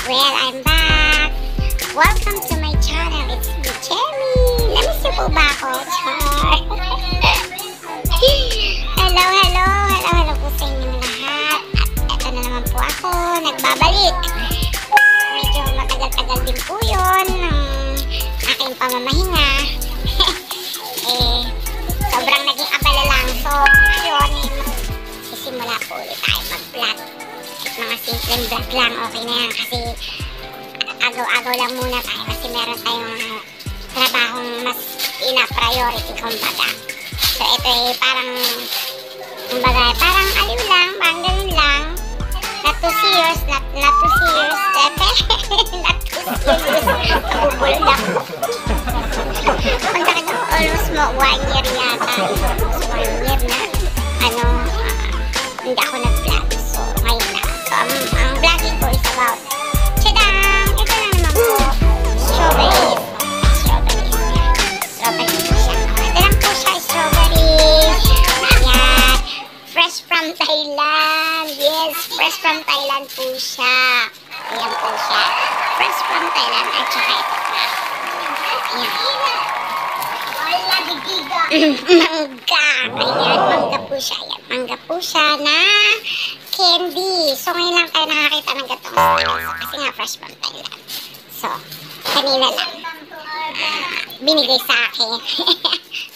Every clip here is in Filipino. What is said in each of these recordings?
Well, I'm back. Welcome to my channel. It's me, Cherry. Namiss niyo po ba ako? Char. Hello po sa inyo lahat. At ito na naman po ako, nagbabalik. Medyo matagal-tagal din po yun ng aking pamamahinga. Sobrang naging abala lang. So, yun, sisimula po ulit tayo mag-vlog. Mga simpleng vlog lang, okay na yan. Kasi agaw-agaw lang muna tayo kasi meron tayong trabahong mas ina-priority kumbaga. So, ito parang kumbaga, parang aliw lang, parang ganun lang. Not too serious, not too serious. Not too serious. Nabubulol ako. Ang sakit ako, almost 1 year yata. Almost 1 year na. Hindi ako nag-vlog. So, ngayon na. So, ang vlogging ko is about tadang! Ito na naman po. Strawberries. Strawberries po siya. Ito lang po siya, strawberries. Ayan. Fresh from Thailand. Yes, fresh from Thailand po siya. Ayan po siya. Fresh from Thailand. At saka ito pa. Ayan. Mangga. Ayan, mangga po siya. Ayan, mangga po siya na candy. So, ngayon lang tayo nakakita ng gatong style. Kasi nga, fresh from Thailand. So, kanina lang. Binigay sa akin.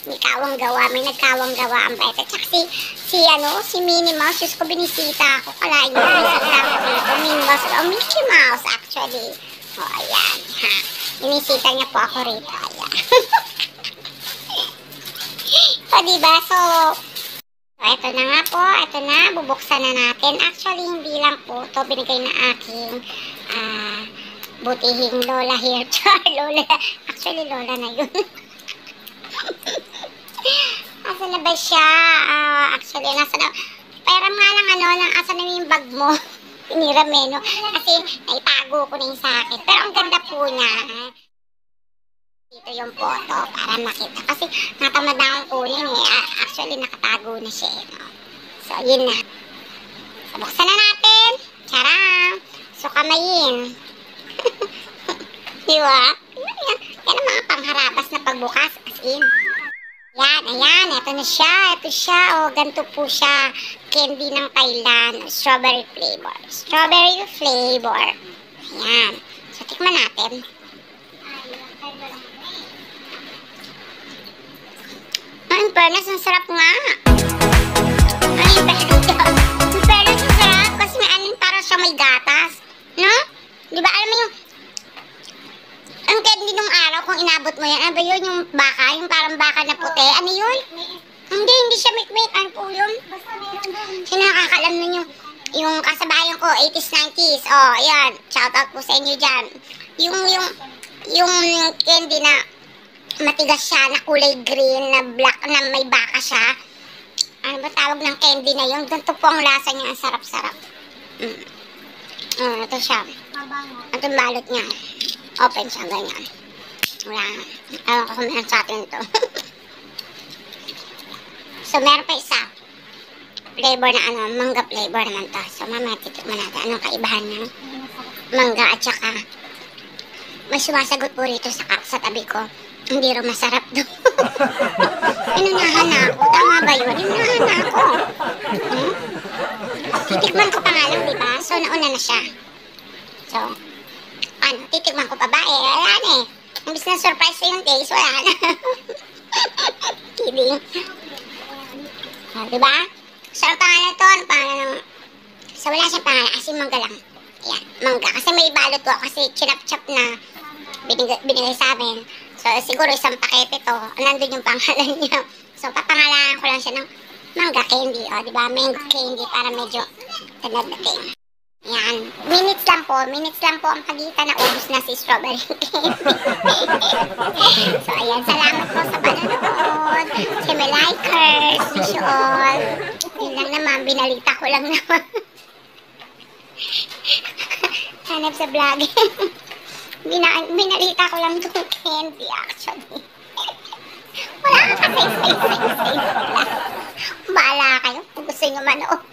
May kawang gawa. May nagkawang gawa ang bait. At saka si Minnie Mouse. Diyos ko, binisita ako. Kalahin niyo, binisita ako dito. Minnie Mouse. Oh, Mickey Mouse, actually. Oh, ayan. Ha. Binisita niya po ako rito. Ayan. O, diba? So, ito na nga po. Ito na. Bubuksan na natin. Actually, hindi lang po. Ito binigay na aking butihing lola here. Lola. Actually, lola na yun. Asa na ba siya? Actually, nasa na. Pero nga lang, asa na yung bag mo? Pinirame, no? Kasi, naitago ko na yung sa akin. Pero ang ganda po niya. Dito yung photo para makita. Kasi natamad na akong kunin eh. Actually, nakatago na siya eh. No? So, yun na. So, buksan na natin. Charang! So, kamayin. Diba? Yan ang mga pangharabas na pagbukas. As in. Yan, ayan. Ito na siya. Ito siya. O, ganito po siya. Candy ng Thailand. Strawberry flavor. Strawberry flavor. Ayan. So, tikman natin. In fairness, ang sarap nga. In fairness, ang sarap. Kasi may anin para siya may gatas. No? Di ba? Alam mo yung ang candy nung araw kung inabot mo yan. Ano ba yun? Yung baka? Yung parang baka na puti. Ano yun? Hindi siya make-make. Ano po yun? Kasi nakakalam nun yung kasabayan ko, 80s, 90s. Oh, yan. Shoutout po sa inyo dyan. Yung candy na matigas siya, na kulay green, na black, na may baka siya. Ano ba tawag ng candy na yun? Ganito po ang lasa niya. Ang sarap-sarap. Ito siya. Ito yung balot niya. Open siya, ganyan. Wala. Ewan ko kung meron sa atin ito. So, meron pa isa. Flavor na mangga flavor naman to. So, mamaya titikman natin. Anong kaibahan ng mangga at saka may sumasagot po rito sa tabi ko. Hindi rin masarap doon. Inunahan na ako. Tama ba yun? Inunahan na ako. Titikman ko pa nga lang, diba? So, nauna na siya. So, titikman ko pa ba? Wala na eh. Imbis na surprise yung taste, wala na. Kidding. Diba? So, ang pangalan to, ang pangalan ng... So, wala siyang pangalan. Kasi mangga lang. Ayan, mangga. Kasi may balot ko. Kasi chinap-chap na binigay sa amin. So, siguro isang pakete to. Nandun yung pangalan niya. So, papangalanan ko lang siya ng mangga candy. O, diba? Mango candy para medyo tanad-dating. Yan. Minutes lang po ang pagitan na ubos na si strawberry candy. So, ayan. Salamat po sa panonood. Si my likers. Wish you all. Yun lang naman. Binalita ko lang naman. Hanap sa vlog. Binalita ko lang itong candy actually. Wala ka kasi bahala kayo kung gusto nyo manood.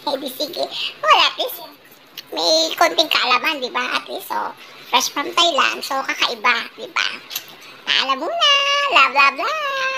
Eh di sige. Wala at least may konting kaalaman, di ba? At least, so, fresh from Thailand, so kakaiba, di ba? Alam mo na, love, love, love.